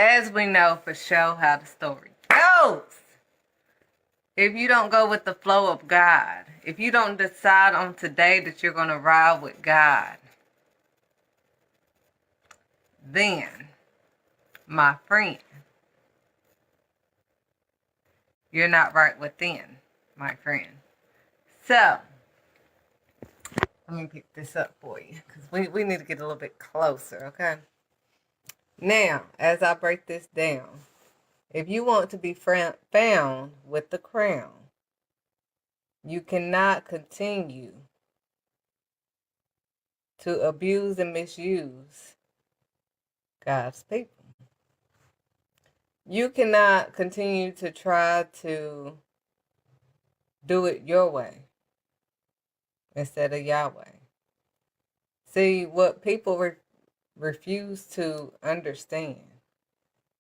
as we know for sure how the story goes, if you don't go with the flow of God, if you don't decide on today that you're going to ride with God, then, my friend, you're not right within, my friend. So, let me pick this up for you because we need to get a little bit closer, okay? Now, as I break this down, if you want to be found with the crown, you cannot continue to abuse and misuse God's people. You cannot continue to try to do it your way instead of Yahweh. See, what people refuse to understand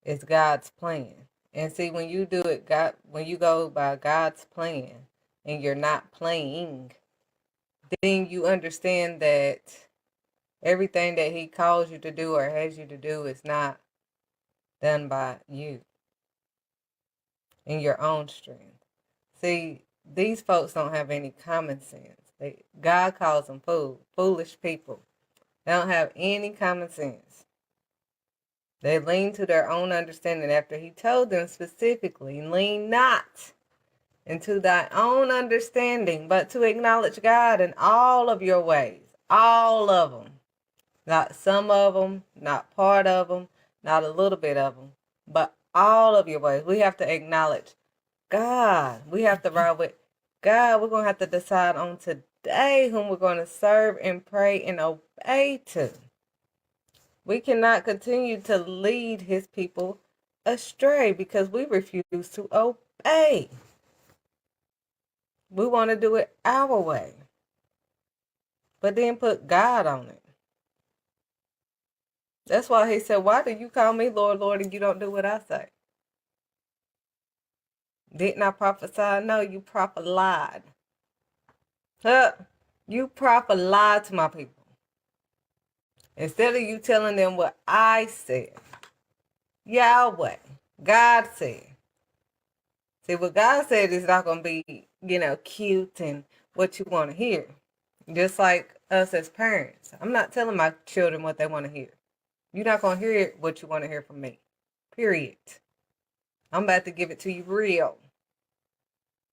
is God's plan. And see, when you do it, when you go by God's plan and you're not playing, then you understand that everything that He calls you to do or has you to do is not done by you in your own strength. See, these folks don't have any common sense. God calls them foolish people. They don't have any common sense. They lean to their own understanding after He told them specifically, lean not into thy own understanding, but to acknowledge God in all of your ways. All of them. Not some of them, not part of them, not a little bit of them, but all of your ways. We have to acknowledge God. We have to ride with God. We're going to have to decide on today whom we're going to serve and pray and obey to. We cannot continue to lead His people astray because we refuse to obey. We want to do it our way, but then put God on it. That's why He said, why do you call me Lord, Lord, and you don't do what I say? Didn't I prophesy? No, you prophet lied. Huh? You prophet lied to my people. Instead of you telling them what I said, Yahweh, God said. See, what God said is not going to be, cute and what you want to hear. Just like us as parents. I'm not telling my children what they want to hear. You're not going to hear what you want to hear from me. Period. I'm about to give it to you real.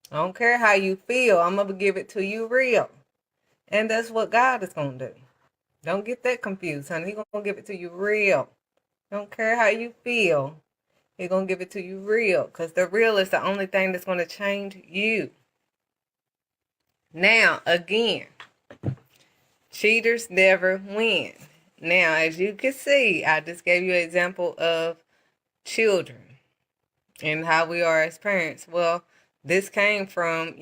I don't care how you feel. I'm going to give it to you real. And that's what God is going to do. Don't get that confused, honey. He's going to give it to you real. Don't care how you feel. He's going to give it to you real. Because the real is the only thing that's going to change you. Now, again, cheaters never win. Now, as you can see, I just gave you an example of children and how we are as parents. Well, this came from,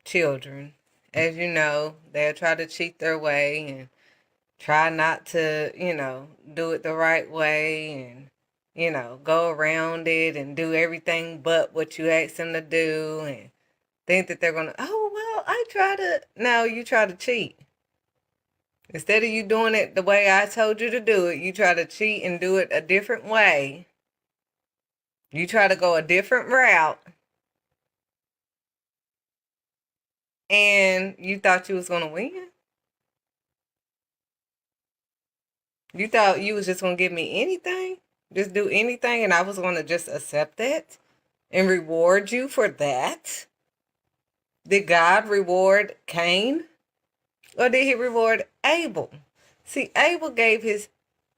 children. As you know, they'll try to cheat their way and try not to, do it the right way and, go around it and do everything but what you ask them to do and think that they're going to, no, you try to cheat. Instead of you doing it the way I told you to do it, you try to cheat and do it a different way. You try to go a different route. And you thought you was going to win? You thought you was just going to give me anything? Just do anything and I was going to just accept that and reward you for that? Did God reward Cain? Or did He reward Abel? See, Abel gave his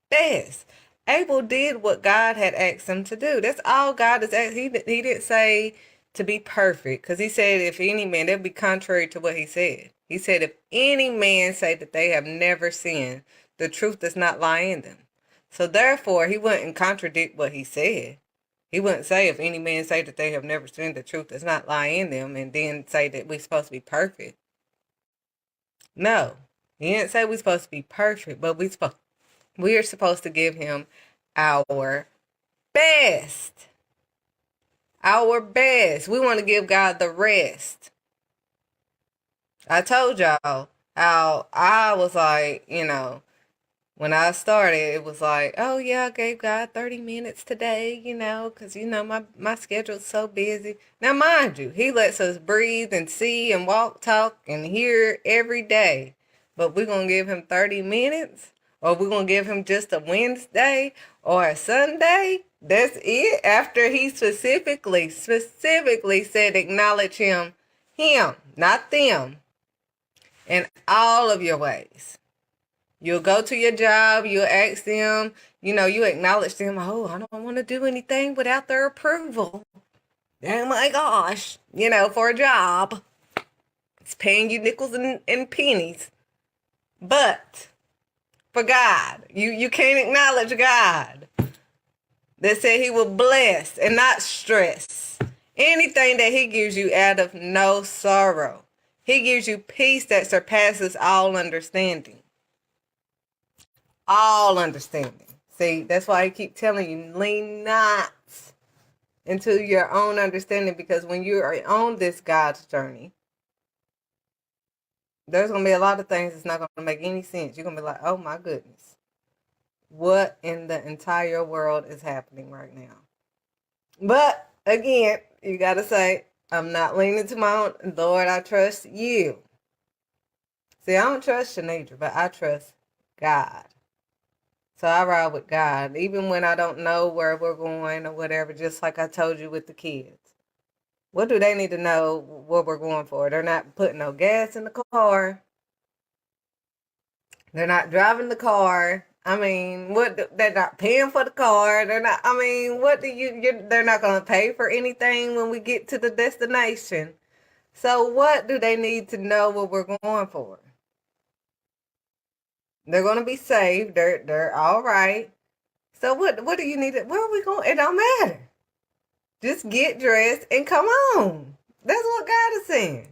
best. Abel did what God had asked him to do. That's all God has asked. He didn't say to be perfect, because He said if any man, that would be contrary to what He said. He said if any man say that they have never sinned, the truth does not lie in them. So therefore, He wouldn't contradict what He said. He wouldn't say if any man say that they have never sinned, the truth does not lie in them, and then say that we're supposed to be perfect. No, He didn't say we're supposed to be perfect, but we are supposed to give Him our best. Our best. We want to give God the rest. I told y'all how I was like, When I started, it was like, oh yeah, I gave God 30 minutes today, because my schedule's so busy. Now, mind you, He lets us breathe and see and walk, talk, and hear every day. But we're going to give Him 30 minutes? Or we're going to give Him just a Wednesday or a Sunday? That's it. After He specifically said, acknowledge Him, not them, in all of your ways. You'll go to your job, you'll ask them, you acknowledge them, oh, I don't want to do anything without their approval. Oh my gosh, for a job. It's paying you nickels and pennies. But for God, you can't acknowledge God. That said He will bless and not stress. Anything that He gives you out of no sorrow. He gives you peace that surpasses all understanding. All understanding. See, that's why I keep telling you, lean not into your own understanding, because when you are on this God's journey, there's going to be a lot of things that's not going to make any sense. You're going to be like, oh my goodness, what in the entire world is happening right now? But again, you got to say, I'm not leaning to my own. Lord, I trust you. See, I don't trust Shanidra, but I trust God. So I ride with God, even when I don't know where we're going or whatever, just like I told you with the kids. What do they need to know what we're going for? They're not putting no gas in the car. They're not driving the car. I mean, they're not paying for the car. They're not, I mean, they're not going to pay for anything when we get to the destination. So what do they need to know what we're going for? They're going to be saved. They're all right. So what do you need to, where are we going? It don't matter. Just get dressed and come on. That's what God is saying.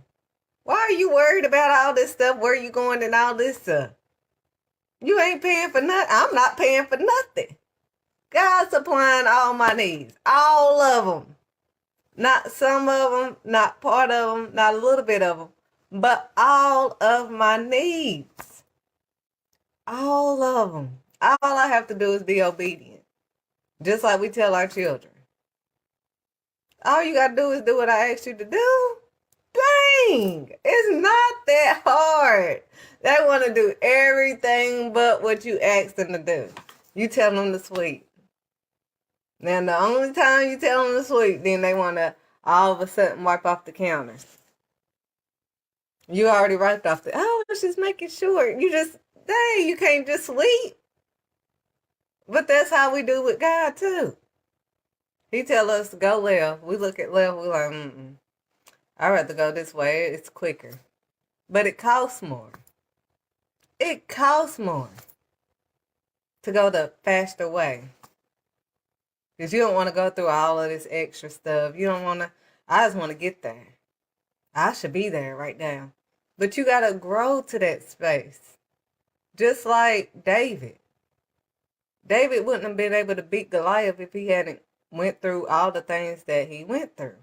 Why are you worried about all this stuff? Where are you going and all this stuff? You ain't paying for nothing. I'm not paying for nothing. God's supplying all my needs. All of them. Not some of them, not part of them, not a little bit of them, but all of my needs. All of them. All I have to do is be obedient. Just like we tell our children. All you got to do is do what I asked you to do. Dang, it's not that hard. They want to do everything but what you ask them to do. You tell them to sweep. Now, the only time you tell them to sweep, then they want to all of a sudden wipe off the counters. You already wiped off I was just making sure. Dang, you can't just sweep. But that's how we do with God, too. He tell us to go left. We look at left, we're like, I'd rather go this way. It's quicker. But it costs more. It costs more to go the faster way. Because you don't want to go through all of this extra stuff. You don't want to. I just want to get there. I should be there right now. But you got to grow to that space. Just like David. David wouldn't have been able to beat Goliath if he hadn't went through all the things that he went through.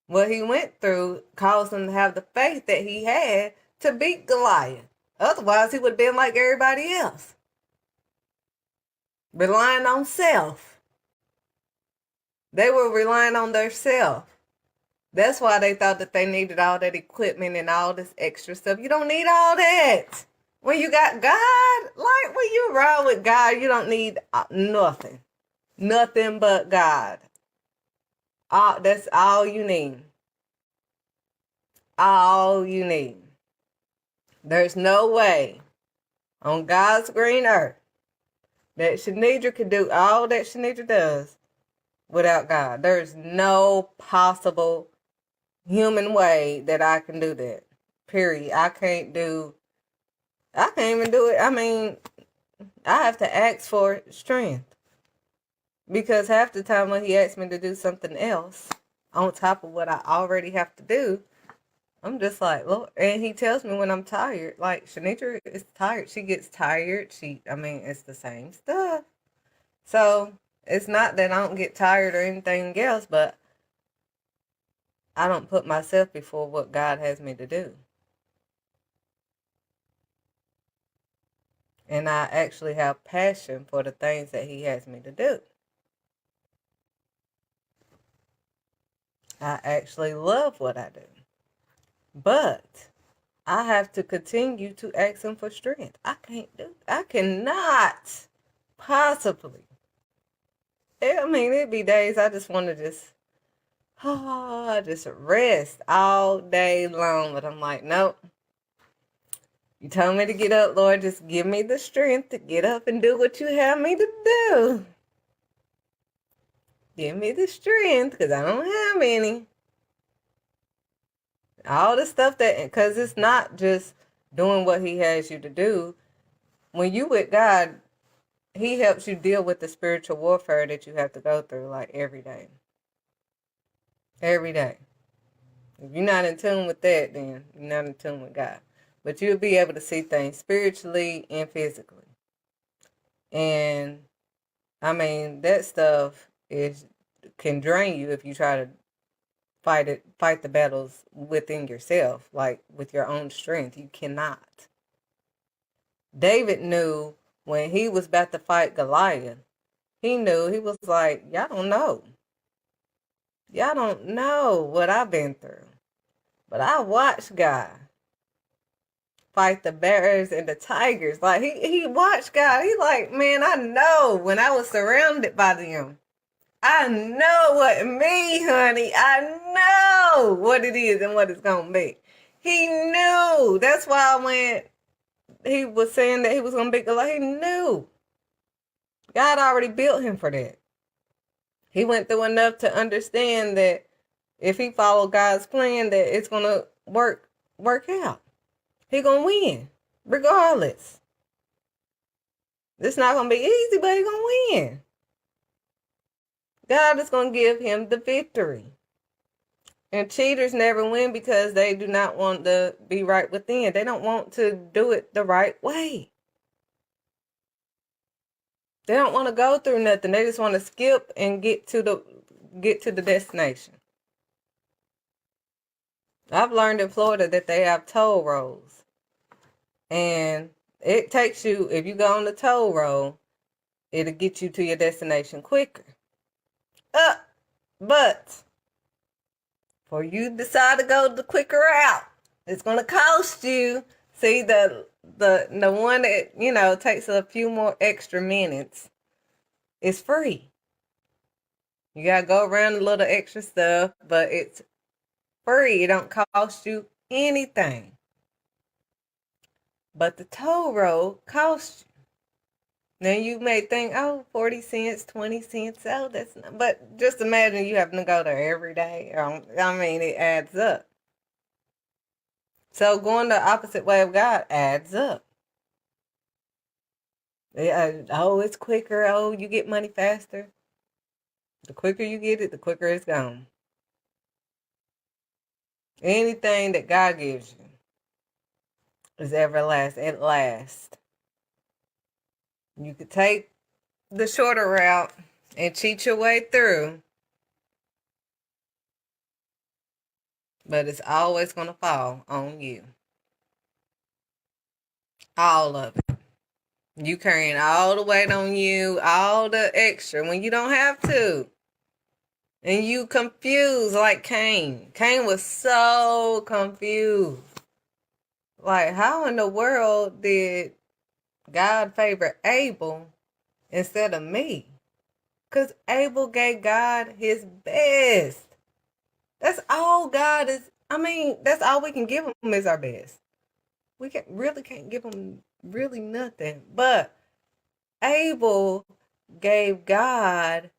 What he went through caused him to have the faith that he had to beat Goliath. Otherwise, he would have been like everybody else. Relying on self. They were relying on their self. That's why they thought that they needed all that equipment and all this extra stuff. You don't need all that. When you got God, like when you ride with God, you don't need nothing. Nothing but God. That's all you need. All you need. There's no way on God's green earth that Shanidra could do all that Shanidra does without God. There's no possible human way that I can do that. Period. I can't even do it. I mean, I have to ask for strength. Because half the time when he asks me to do something else on top of what I already have to do, I'm just like, Lord. And he tells me when I'm tired. Like, Shanidra is tired. She gets tired. It's the same stuff. So, it's not that I don't get tired or anything else, but I don't put myself before what God has me to do. And I actually have passion for the things that he has me to do. I actually love what I do. But I have to continue to ask him for strength. I cannot possibly. I mean, it'd be days I just want to just rest all day long. But I'm like, nope. You told me to get up, Lord. Just give me the strength to get up and do what you have me to do. Give me the strength, because I don't have any. All the stuff because it's not just doing what he has you to do. When you with God, he helps you deal with the spiritual warfare that you have to go through, like every day. Every day. If you're not in tune with that, then you're not in tune with God. But you'll be able to see things spiritually and physically. And I mean, that stuff can drain you if you try to fight the battles within yourself, like with your own strength. You cannot. David knew when he was about to fight Goliath, he knew, he was like, y'all don't know. Y'all don't know what I've been through. But I watched God fight the bears and the tigers. Like he watched God. He like, man, I know when I was surrounded by them. I know what me, honey. I know what it is and what it's gonna be. He knew. That's why when he was saying that he was gonna be Goliath, he knew. God already built him for that. He went through enough to understand that if he followed God's plan, that it's gonna work out. He gonna win, regardless. It's not gonna be easy, but he gonna win. God is gonna give him the victory. And cheaters never win because they do not want to be right within. They don't want to do it the right way. They don't want to go through nothing. They just want to skip and get to the destination. I've learned in Florida that they have toll roads. And it takes you, if you go on the toll road, it'll get you to your destination quicker. But for you decide to go the quicker route, it's going to cost you. See, the one that, takes a few more extra minutes is free. You got to go around a little extra stuff, but it's free. It don't cost you anything. But the toll road costs you. Now you may think, 40 cents, 20 cents, that's not, but just imagine you having to go there every day. I mean, it adds up. So going the opposite way of God adds up. It's quicker. You get money faster. The quicker you get it, the quicker it's gone. Anything that God gives you is everlasting. It lasts. You could take the shorter route and cheat your way through, but it's always going to fall on you. All of it. You carrying all the weight on you, all the extra when you don't have to. And you confused like Cain. Cain was so confused. Like, how in the world did God favor Abel instead of me? Because Abel gave God his best. That's all God is. I mean, that's all we can give him is our best. We can't give him really nothing. But Abel gave God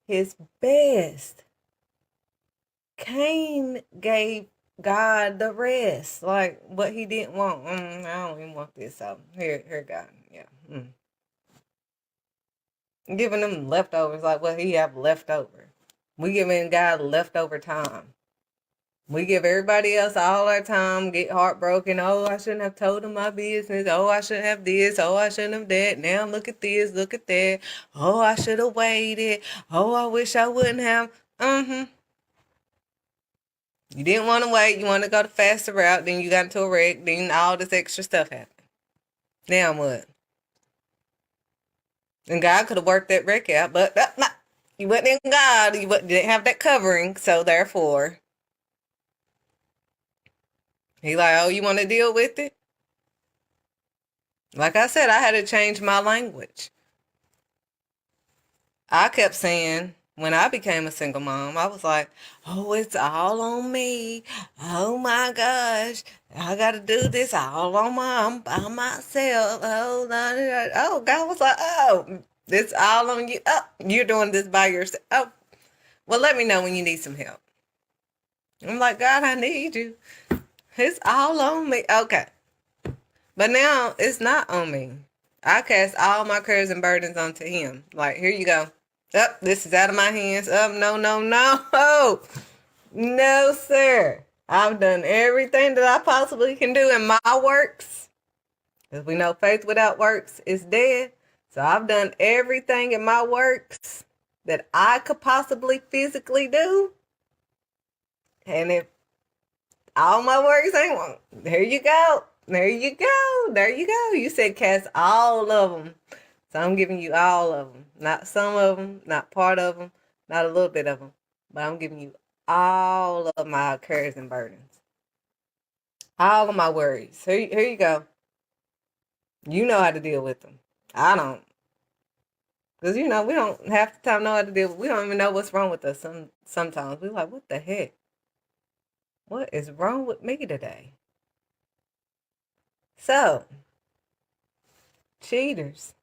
his best. Cain gave God the rest, like what he didn't want. I don't even want this. So here, God, yeah. Giving them leftovers, like what he have left over. We giving God leftover time. We give everybody else all our time, get heartbroken. Oh, I shouldn't have told him my business. Oh, I shouldn't have this. Oh, I shouldn't have that. Now look at this, look at that. Oh, I should have waited. Oh, I wish I wouldn't have. You didn't want to wait. You want to go the faster route. Then you got into a wreck. Then all this extra stuff happened. Now what? And God could have worked that wreck out, but you wasn't in God. You didn't have that covering, so therefore, he like, oh, you want to deal with it? Like I said, I had to change my language. I kept saying, when I became a single mom, I was like, oh, it's all on me. Oh my gosh. I got to do this all on by myself. Oh, God was like, oh, it's all on you. Oh, you're doing this by yourself. Oh, well, let me know when you need some help. I'm like, God, I need you. It's all on me. Okay. But now it's not on me. I cast all my cares and burdens onto him. Like, here you go. This is out of my hands. No, no, no. No, sir. I've done everything that I possibly can do in my works. Because we know faith without works is dead. So I've done everything in my works that I could possibly physically do. And if all my works ain't one, there you go. There you go. There you go. You said cast all of them. So I'm giving you all of them. Not some of them, not part of them, not a little bit of them. But I'm giving you all of my cares and burdens. All of my worries. Here you go. You know how to deal with them. I don't. Because, we don't half the time know how to deal with. We don't even know what's wrong with us sometimes. We're like, what the heck? What is wrong with me today? So, cheaters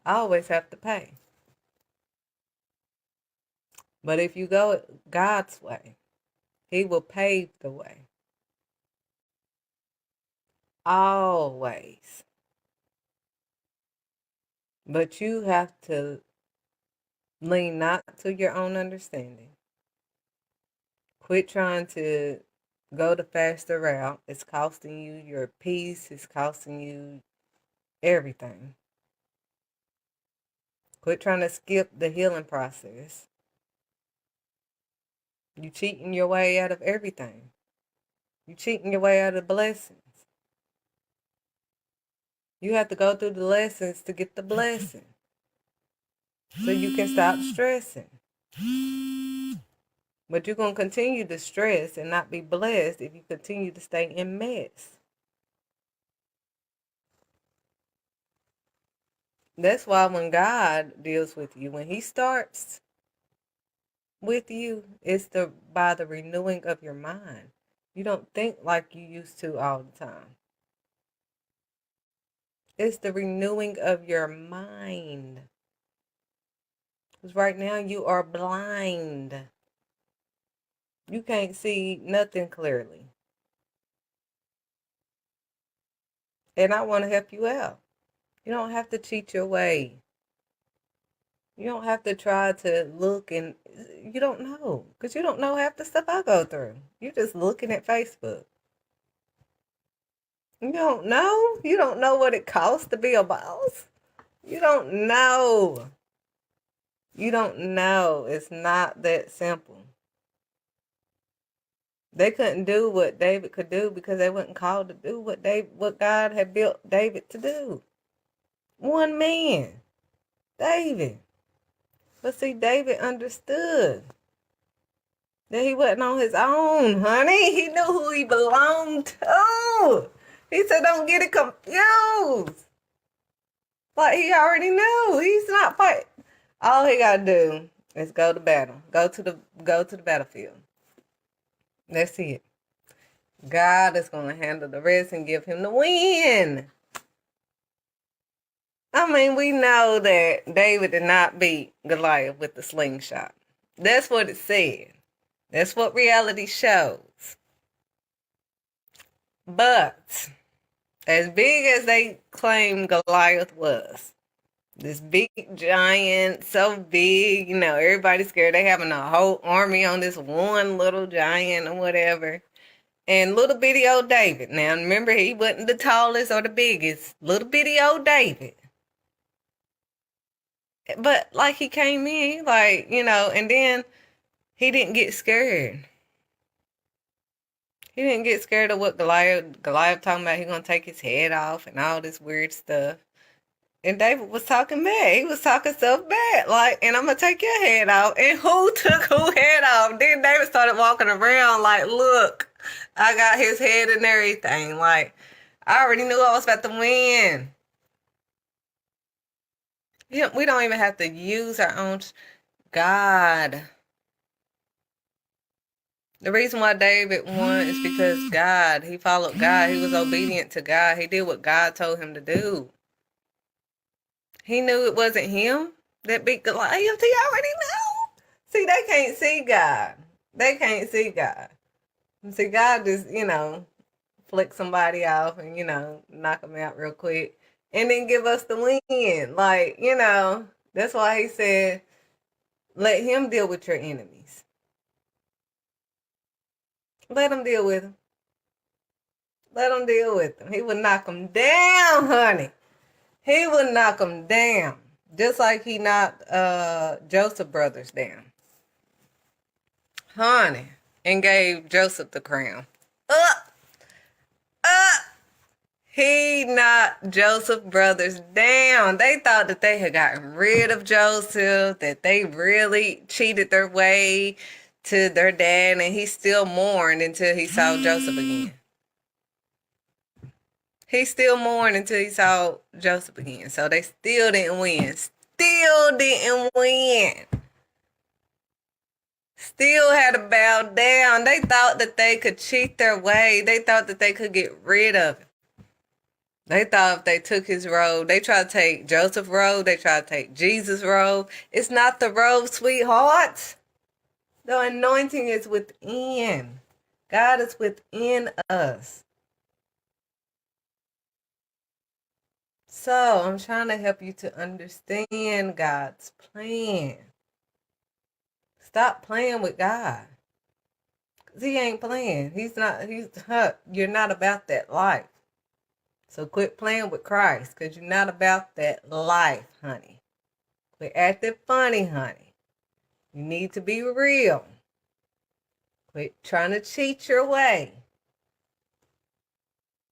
always have to pay. But if you go God's way, he will pave the way. Always. But you have to lean not to your own understanding. Quit trying to go the faster route. It's costing you your peace. It's costing you everything. Quit trying to skip the healing process. You cheating your way out of everything. You cheating your way out of blessings. You have to go through the lessons to get the blessing. So you can stop stressing. But you're going to continue to stress and not be blessed if you continue to stay in mess. That's why when God deals with you, when he starts with you, it's by the renewing of your mind. You don't think like you used to all the time. It's the renewing of your mind. Because right now you are blind. You can't see nothing clearly. And I want to help you out. You don't have to cheat your way. You don't have to try to look and you don't know. Because you don't know half the stuff I go through. You're just looking at Facebook. You don't know? You don't know what it costs to be a boss? You don't know. You don't know. It's not that simple. They couldn't do what David could do because they weren't called to do what God had built David to do. One man, David. But see, David understood that he wasn't on his own, honey. He knew who he belonged to. He said, don't get it confused. Like he already knew. He's not fighting. All he gotta do is go to battle. Go to the battlefield. That's it. God is gonna handle the rest and give him the win. I mean, we know that David did not beat Goliath with the slingshot. That's what it said. That's what reality shows. But as big as they claim Goliath was, this big giant, so big, everybody's scared. They having a whole army on this one little giant or whatever. And little bitty old David. Now, remember, he wasn't the tallest or the biggest. Little bitty old David. But, like, he came in, and then he didn't get scared. He didn't get scared of what Goliath talking about. He gonna take his head off and all this weird stuff. And David was talking bad. He was talking so bad. Like, and I'm going to take your head off. And who took who head off? Then David started walking around like, look, I got his head and everything. Like, I already knew I was about to win. Yeah, we don't even have to use our own God. The reason why David won is because God. He followed God. He was obedient to God. He did what God told him to do. He knew it wasn't him that beat Goliath. He already knew. See, they can't see God. They can't see God. See, God just, flick somebody off and, knock them out real quick and then give us the win. Like, that's why he said, let him deal with your enemies. Let him deal with them. Let him deal with them. He would knock them down, honey. He would knock them down. Just like he knocked Joseph brothers down. Honey. And gave Joseph the crown. Up! Up! He knocked Joseph brothers down. They thought that they had gotten rid of Joseph, that they really cheated their way to their dad, and he still mourned until he saw Joseph again. He still mourned until he saw Joseph again. So they still didn't win. Still didn't win. Still had to bow down. They thought that they could cheat their way. They thought that they could get rid of him. They thought if they took his robe, they tried to take Joseph's robe, they tried to take Jesus' robe. It's not the robe, sweethearts. The anointing is within. God is within us. So I'm trying to help you to understand God's plan. Stop playing with God. Because he ain't playing. You're not about that life. So quit playing with Christ because you're not about that life, honey. Quit acting funny, honey. You need to be real. Quit trying to cheat your way.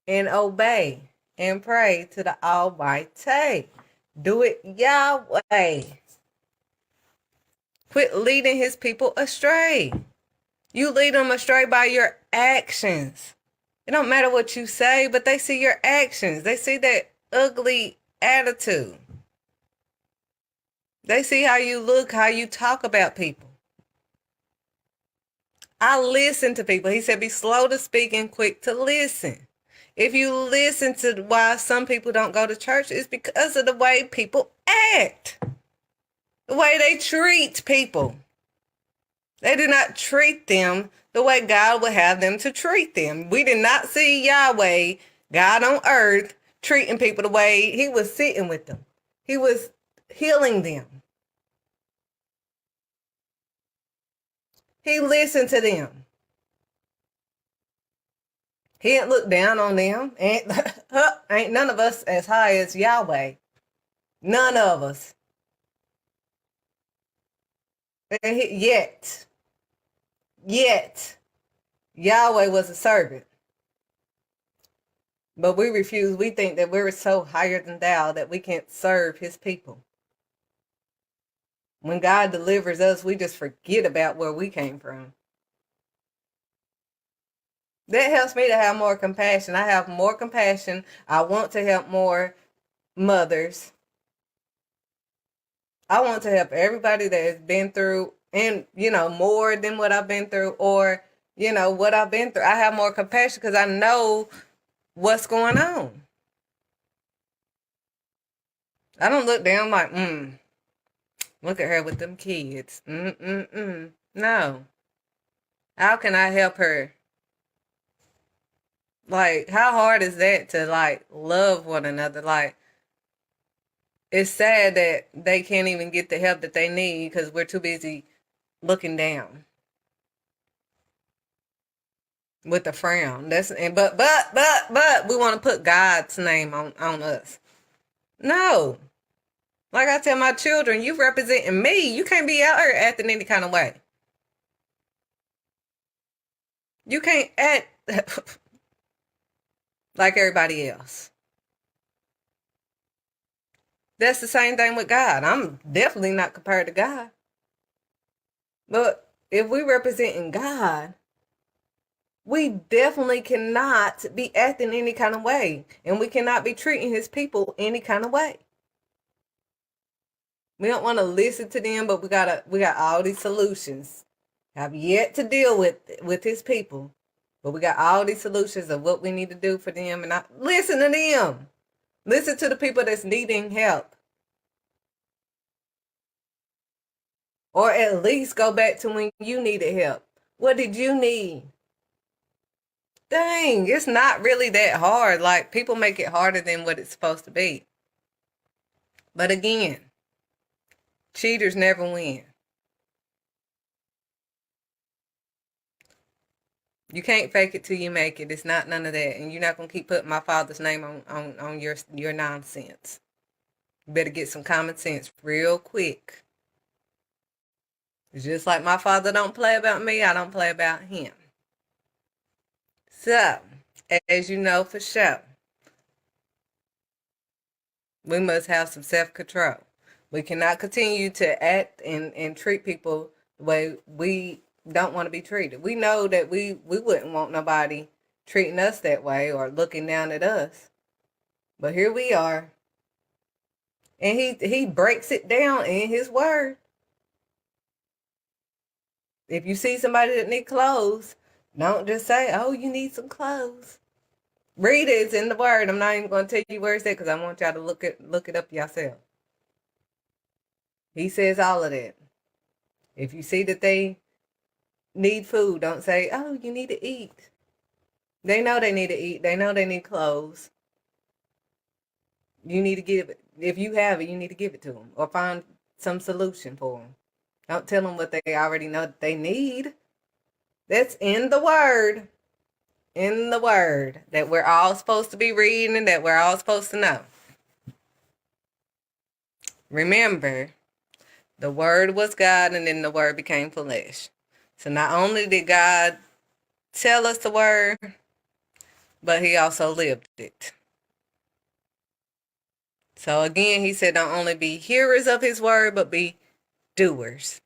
And obey and pray to the Almighty. Do it Yahweh. Quit leading his people astray. You lead them astray by your actions. It don't matter what you say, but they see your actions. They see that ugly attitude. They see how you look, how you talk about people. I listen to people. He said, be slow to speak and quick to listen. If you listen to why some people don't go to church, it's because of the way people act. The way they treat people. They do not treat them the way God would have them to treat them. We did not see Yahweh, God on earth, treating people the way he was sitting with them. He was healing them. He listened to them. He didn't look down on them. Ain't none of us as high as Yahweh. None of us. Yet. Yahweh was a servant. But we refuse. We think that we're so higher than thou that we can't serve his people. When God delivers us, we just forget about where we came from. That helps me to have more compassion. I have more compassion. I want to help more mothers. I want to help everybody that has been through and, more than what I've been through or, what I've been through. I have more compassion because I know what's going on. I don't look down like, look at her with them kids. No. How can I help her? Like, how hard is that to, like, love one another? Like, it's sad that they can't even get the help that they need because we're too busy looking down with a frown. But we want to put God's name on us. No. Like I tell my children, you representing me. You can't be out here acting any kind of way. You can't act like everybody else. That's the same thing with God. I'm definitely not compared to God. But if we representing God, we definitely cannot be acting any kind of way. And we cannot be treating his people any kind of way. We don't want to listen to them, but we got all these solutions. Have yet to deal with his people. But we got all these solutions of what we need to do for them, and I listen to them. Listen to the people that's needing help. Or at least go back to when you needed help. What did you need? Dang, it's not really that hard. Like, people make it harder than what it's supposed to be. But again, cheaters never win. You can't fake it till you make it. It's not none of that. And you're not going to keep putting my father's name on your nonsense. You better get some common sense real quick. It's just like my father don't play about me, I don't play about him. So, as you know for sure, we must have some self-control. We cannot continue to act and treat people the way we don't want to be treated. We know that we wouldn't want nobody treating us that way or looking down at us. But here we are. And he breaks it down in his word. If you see somebody that need clothes, don't just say, "Oh, you need some clothes." Read it. It's in the word. I'm not even going to tell you where it's at because I want y'all to look it up yourself. He says all of that. If you see that they need food, don't say, "Oh, you need to eat." They know they need to eat. They know they need clothes. You need to give it. If you have it, you need to give it to them or find some solution for them. Don't tell them what they already know that they need. That's in the word. In the word that we're all supposed to be reading and that we're all supposed to know. Remember, the word was God and then the word became flesh. So not only did God tell us the word, but he also lived it. So again, he said don't only be hearers of his word, but be doers.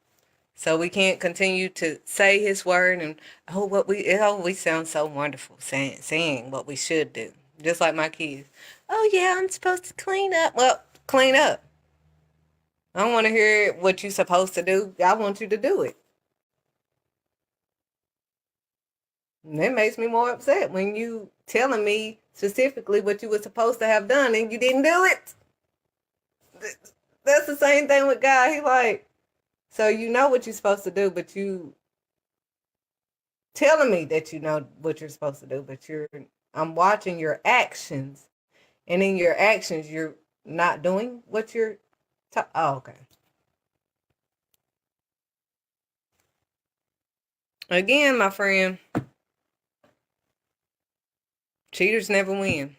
So we can't continue to say his word and we sound so wonderful saying what we should do. Just like my kids. Oh yeah, I'm supposed to clean up. Well, clean up. I don't want to hear what you're supposed to do. I want you to do it. And that makes me more upset when you telling me specifically what you were supposed to have done and you didn't do it. That's the same thing with God. He like, so you know what you're supposed to do, but you telling me that you know what you're supposed to do, but I'm watching your actions, and in your actions you're not doing what you're oh, okay. Again, my friend, cheaters never win.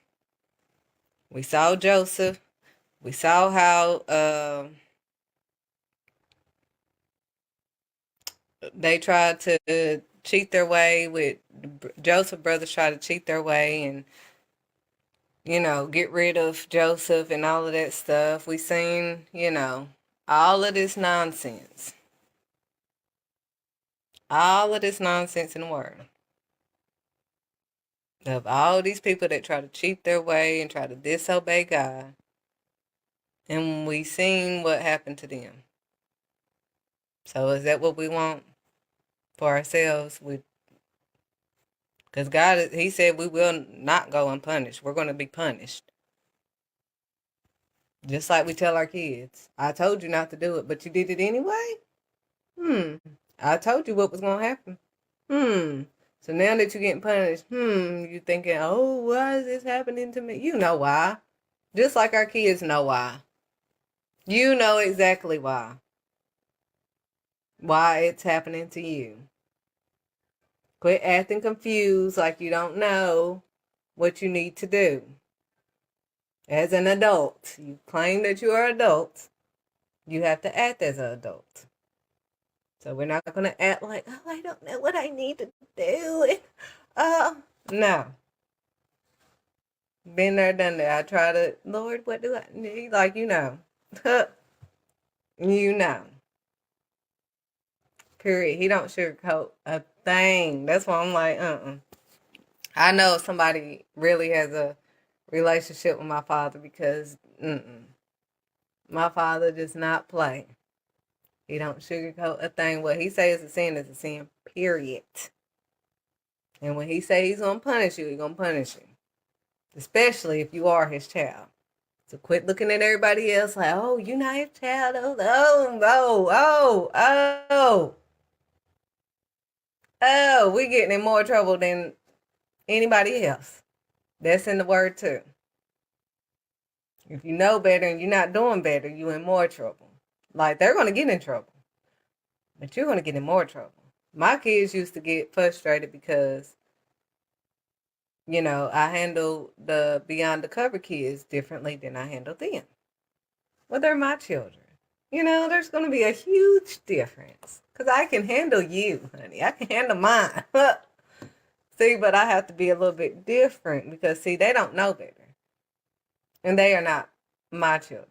We saw Joseph. We saw how they tried to cheat their way with Joseph brothers tried to cheat their way and get rid of Joseph and all of that stuff. We seen, all of this nonsense. All of this nonsense in the world. Of all these people that try to cheat their way and try to disobey God. And we seen what happened to them. So is that what we want for ourselves? Because God, he said we will not go unpunished. We're going to be punished. Just like we tell our kids. I told you not to do it, but you did it anyway? I told you what was going to happen. So now that you're getting punished, you thinking, oh, why is this happening to me? You know why. Just like our kids know why. You know exactly why. Why it's happening to you. Quit acting confused like you don't know what you need to do. As an adult, you claim that you are an adult. You have to act as an adult. So we're not going to act like, oh, I don't know what I need to do. No. Been there, done that. I try to, Lord, what do I need? Like, you know. You know. Period. He don't sugarcoat a thing. That's why I'm like, I know somebody really has a relationship with my father because my father does not play. He don't sugarcoat a thing. What he says is a sin, period. And when he say he's gonna punish you, he's gonna punish you. Especially if you are his child. So quit looking at everybody else like, oh, you not his child. Oh, we getting in more trouble than anybody else. That's in the word too. If you know better and you're not doing better, you in more trouble. Like they're gonna get in trouble, but you're gonna get in more trouble. My kids used to get frustrated because, you know, I handle the beyond the cover kids differently than I handle them. Well, they're my children. You know, there's gonna be a huge difference. Cause I can handle you, honey. I can handle mine. See, but I have to be a little bit different because see, they don't know better. And they are not my children.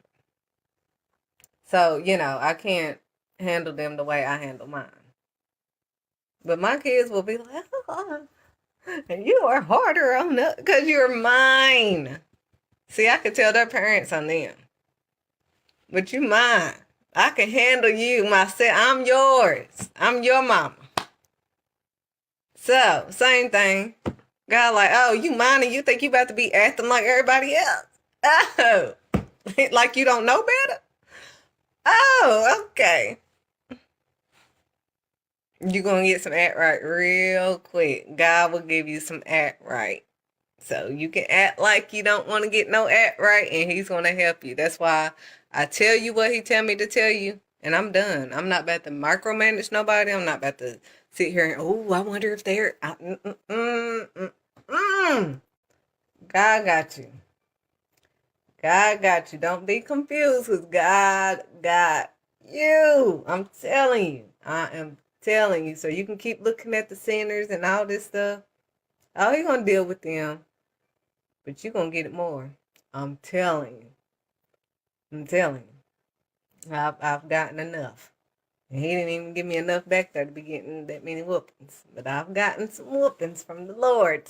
So, you know, I can't handle them the way I handle mine. But my kids will be like, oh, you are harder on us because you're mine. See, I could tell their parents on them. But you mine. I can handle you myself. I'm yours. I'm your mama. So, same thing. God like, oh, you mine and you think you about to be acting like everybody else. Oh. Like you don't know better? Oh, okay. You're going to get some act right real quick. God will give you some act right. So you can act like you don't want to get no act right and he's going to help you. That's why I tell you what he tell me to tell you and I'm done. I'm not about to micromanage nobody. I'm not about to sit here and, oh, I wonder if they're... God got you. God got you. Don't be confused because God got you. I'm telling you. I am telling you. So you can keep looking at the sinners and all this stuff. Oh, you're going to deal with them. But you're going to get it more. I'm telling you. I'm telling you. I've gotten enough. And he didn't even give me enough back there to be getting that many whoopings. But I've gotten some whoopings from the Lord.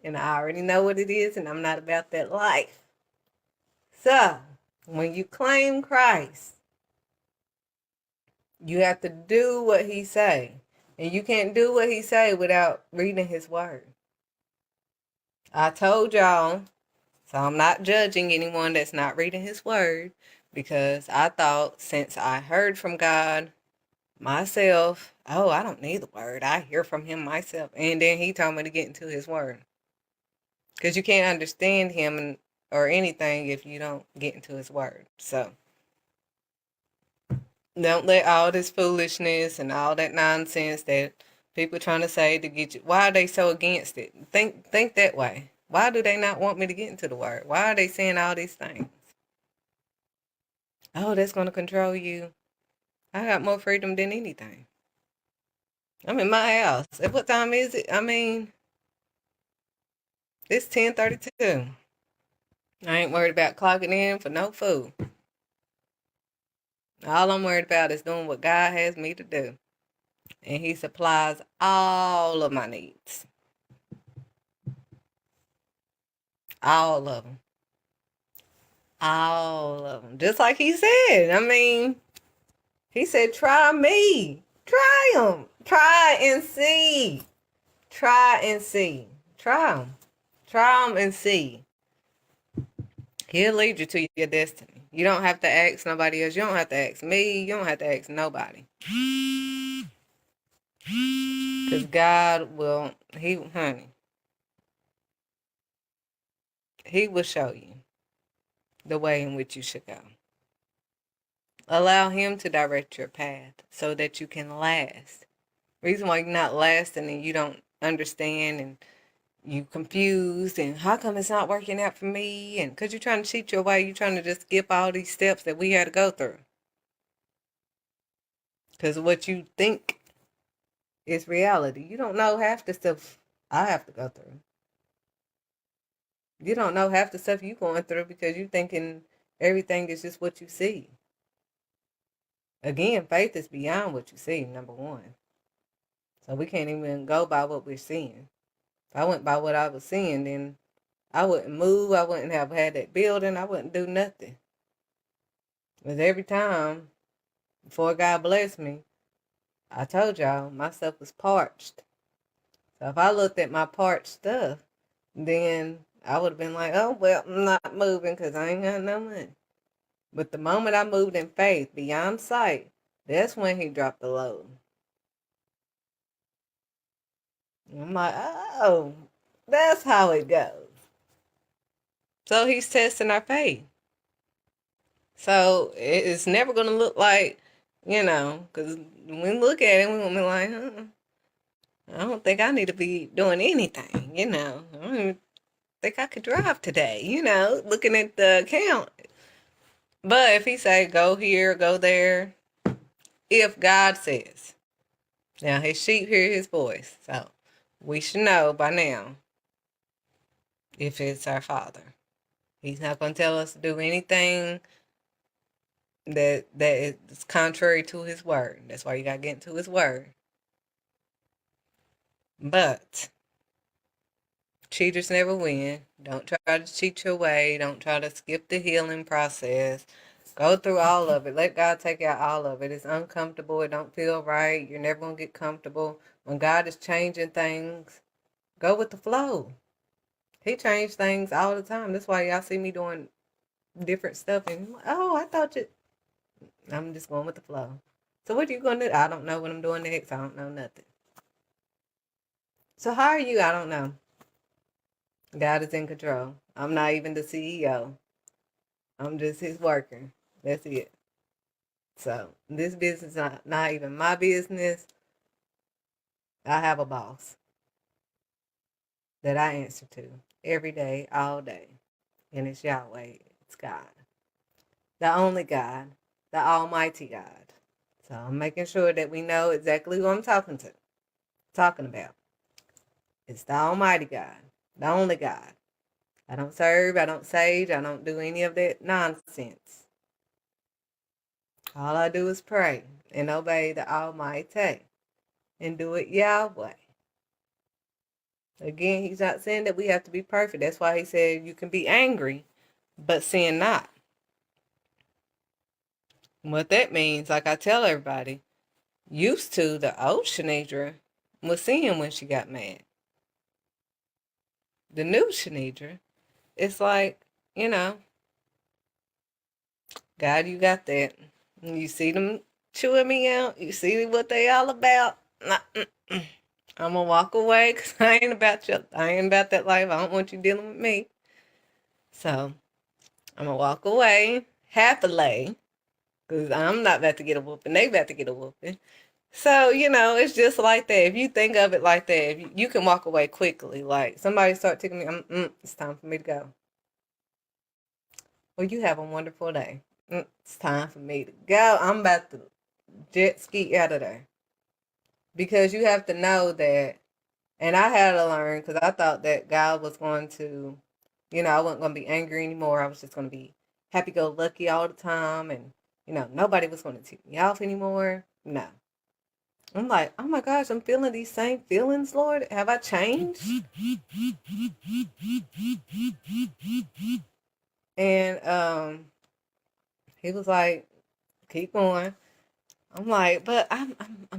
And I already know what it is, and I'm not about that life. So, when you claim Christ, you have to do what he say. And you can't do what he say without reading his word. I told y'all, so I'm not judging anyone that's not reading his word because I thought since I heard from God myself, oh, I don't need the word. I hear from him myself. And then he told me to get into his word. Because you can't understand him or anything if you don't get into his word. So don't let all this foolishness and all that nonsense that people trying to say to get you. Why are they so against it? Think that way. Why do they not want me to get into the word? Why are they saying all these things? Oh, that's going to control you. I got more freedom than anything. I'm in my house. At what time is it? I mean, it's 10:32. I ain't worried about clocking in for no food. All I'm worried about is doing what God has me to do. And he supplies all of my needs. All of them. All of them. Just like he said. I mean, he said, try me. Try them. Try and see. Try and see. Try them. Try them and see. He'll lead you to your destiny. You don't have to ask nobody else. You don't have to ask me. You don't have to ask nobody. Because God will, honey, he will show you the way in which you should go. Allow him to direct your path so that you can last. Reason why you're not lasting and you don't understand and you confused and how come it's not working out for me and because you're trying to cheat your way, you're trying to just skip all these steps that we had to go through. Because what you think is reality. You don't know half the stuff I have to go through. You don't know half the stuff you going through because you thinking everything is just what you see. Again, faith is beyond what you see, number one. So we can't even go by what we're seeing. If I went by what I was seeing, then I wouldn't move. I wouldn't have had that building. I wouldn't do nothing. Because every time before God blessed me, I told y'all my stuff was parched. So if I looked at my parched stuff, then I would have been like, oh, well, I'm not moving because I ain't got no money. But the moment I moved in faith beyond sight, that's when he dropped the load. I'm like, oh, that's how it goes. So he's testing our faith. So it's never going to look like, because when we look at it, we're going to be like, I don't think I need to be doing anything, I don't even think I could drive today, looking at the account. But if he say, go here, go there, if God says, now his sheep hear his voice. So we should know by now if it's our Father. He's not going to tell us to do anything that is contrary to his word. That's why you got to get into his word. But cheaters never win. Don't try to cheat your way. Don't try to skip the healing process. Go through all of it. Let God take out all of it. It's uncomfortable. It don't feel right. You're never going to get comfortable. When God is changing things, go with the flow. He changed things all the time. That's why y'all see me doing different stuff. And, oh, I thought you... I'm just going with the flow. So what are you going to do? I don't know what I'm doing next. I don't know nothing. So how are you? I don't know. God is in control. I'm not even the CEO. I'm just his worker. That's it. So this business is not even my business. I have a boss that I answer to every day, all day. And it's Yahweh. It's God. The only God. The Almighty God. So I'm making sure that we know exactly who I'm talking about. It's the Almighty God. The only God. I don't serve. I don't sage. I don't do any of that nonsense. All I do is pray and obey the Almighty and do it Yahweh. Again, he's not saying that we have to be perfect. That's why he said you can be angry, but sin not. What that means, like I tell everybody, used to the old Shanidra was sin when she got mad. The new Shanidra, it's like, God, you got that. You see them chewing me out. You see what they all about. Nah, I'm gonna walk away because I ain't about that life. I don't want you dealing with me. So I'm gonna walk away happily because I'm not about to get a whooping. They about to get a whooping. So it's just like that. If you think of it like that, you can walk away quickly. Like somebody start taking me, it's time for me to go. Well, you have a wonderful day. It's time for me to go. I'm about to jet ski out of there. Because you have to know that, and I had to learn because I thought that God was going to, I wasn't going to be angry anymore. I was just going to be happy-go-lucky all the time. And, nobody was going to tip me off anymore. No. I'm like, oh my gosh, I'm feeling these same feelings, Lord. Have I changed? And he was like, keep going. I'm like, but I'm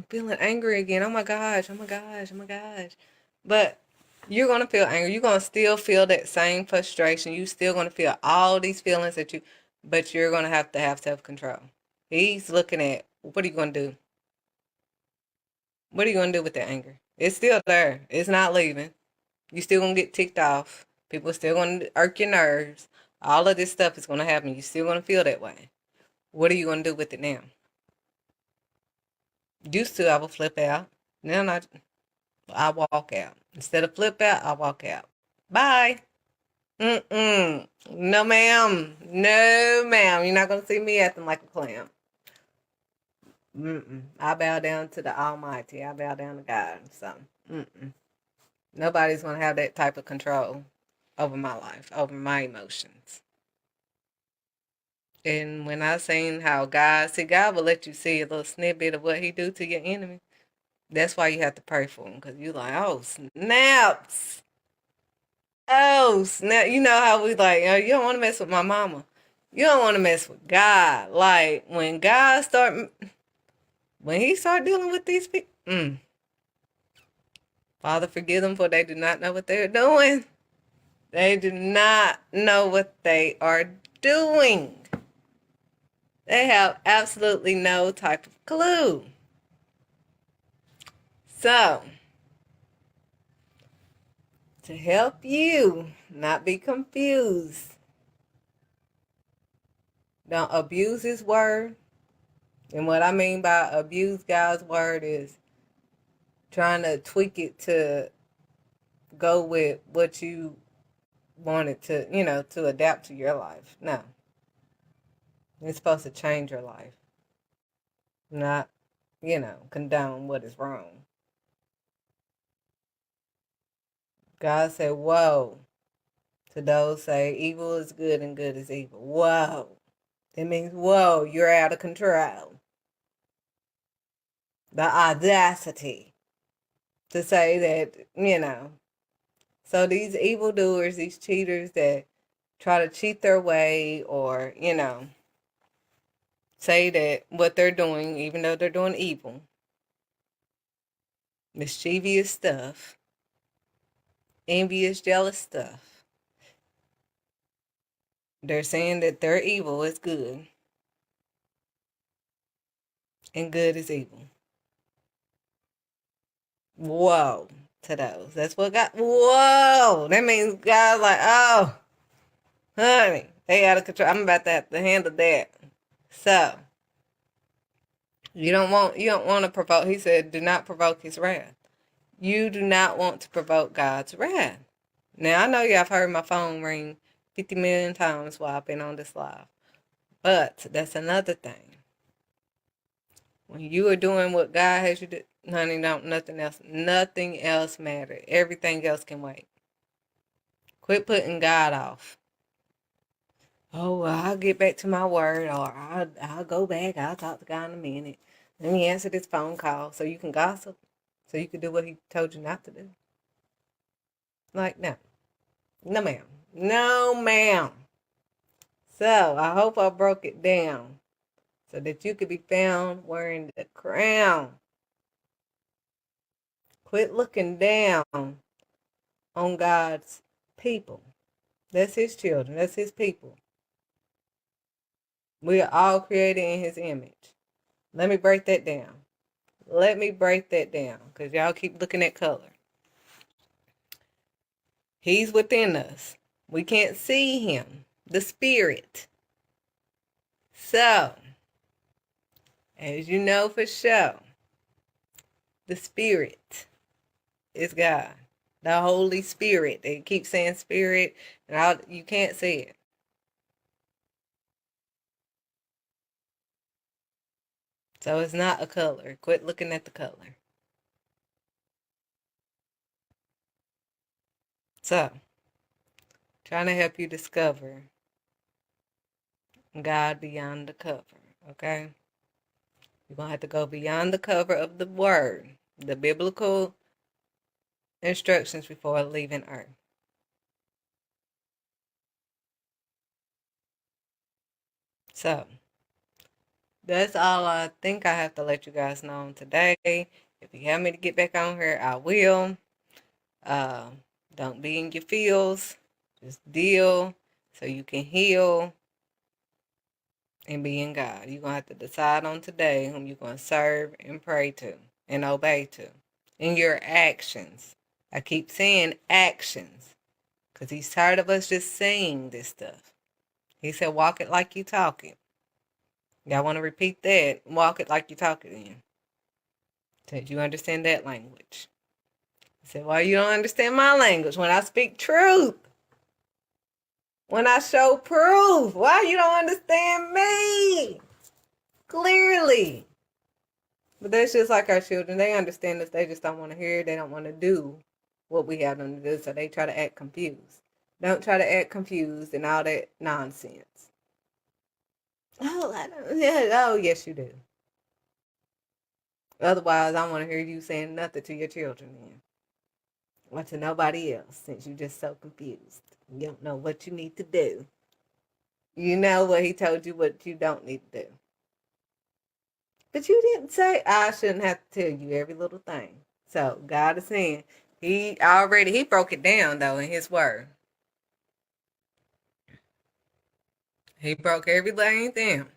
feeling angry again. Oh my gosh, oh my gosh, oh my gosh. But you're gonna feel angry. You're gonna still feel that same frustration. You still gonna feel all these feelings but you're gonna have to have self-control. He's looking at what are you gonna do? What are you gonna do with the anger? It's still there. It's not leaving. You still gonna get ticked off. People still gonna irk your nerves. All of this stuff is gonna happen. You still gonna feel that way. What are you gonna do with it now? Used to I would flip out. Now I walk out. Instead of flip out, I walk out. Bye. Mm-mm. No, ma'am. No, ma'am. You're not gonna see me acting like a clown. Mm-mm. I bow down to the Almighty. I bow down to God. So, mm-mm. Nobody's gonna have that type of control. over my life, over my emotions. And when I seen how God will let you see a little snippet of what he do to your enemy. That's why you have to pray for him, because you like, oh, snaps. Oh, snap. You know how we like, oh, you don't want to mess with my mama. You don't want to mess with God. Like, when he start dealing with these people, Father, forgive them, for they do not know what they're doing. They do not know what they are doing. They have absolutely no type of clue. So, to help you not be confused, don't abuse his word. And what I mean by abuse God's word is trying to tweak it to go with what you want it to, to adapt to your life. No. It's supposed to change your life, not, condone what is wrong. God said, whoa, to those say evil is good and good is evil. Whoa. That means, whoa, you're out of control. The audacity to say that. So these evildoers, these cheaters that try to cheat their way or, say that what they're doing, even though they're doing evil, mischievous stuff, envious, jealous stuff. They're saying that their evil is good and good is evil. Whoa to those. That's what God, whoa. That means God's like, oh, honey, they out of control. I'm about to have to handle that. So, you don't want to provoke, he said, do not provoke his wrath. You do not want to provoke God's wrath. Now, I know y'all have heard my phone ring 50 million times while I've been on this live. But that's another thing. When you are doing what God has you do, honey, nothing else matters. Everything else can wait. Quit putting God off. Oh, well, I'll get back to my word, or I'll go back. I'll talk to God in a minute. Let me answer this phone call so you can gossip, so you can do what he told you not to do. Like, no. No, ma'am. No, ma'am. So, I hope I broke it down so that you could be found wearing the crown. Quit looking down on God's people. That's his children. That's his people. We are all created in his image. Let me break that down. Because y'all keep looking at color. He's within us. We can't see him. The spirit. So, as you know for sure, the spirit is God. The Holy Spirit. They keep saying spirit, and you can't see it. So it's not a color. Quit looking at the color. So, trying to help you discover God beyond the cover, okay? You're going to have to go beyond the cover of the word, the biblical instructions before leaving earth. So, that's all I think I have to let you guys know today. If you have me to get back on here, I will. Don't be in your feels. Just deal so you can heal and be in God. You're going to have to decide on today whom you're going to serve and pray to and obey to. In your actions. I keep saying actions because he's tired of us just saying this stuff. He said, walk it like you talk it. Y'all want to repeat that? Walk it like you talk it in. Did you understand that language? He said, well, you don't understand my language when I speak truth. When I show proof. Why you don't understand me? Clearly. But that's just like our children. They understand us. They just don't want to hear it. They don't want to do what we have them to do. So they try to act confused. Don't try to act confused and all that nonsense. Oh, I don't, yeah, oh, yes, you do. Otherwise, I want to hear you saying nothing to your children then, or to nobody else, since you're just so confused. You don't know what you need to do. You know what he told you what you don't need to do. But you didn't say I shouldn't have to tell you every little thing. So God is saying he broke it down though in his word. He broke everything down.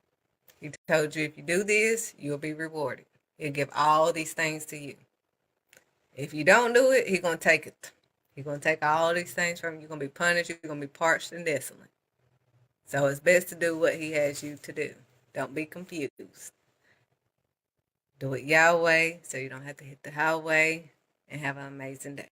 He told you if you do this, you'll be rewarded. He'll give all these things to you. If you don't do it, he's gonna take it. He's gonna take all these things from you. You're gonna be punished, you're gonna be parched and desolate. So it's best to do what he has you to do. Don't be confused. Do it Yahweh so you don't have to hit the highway, and have an amazing day.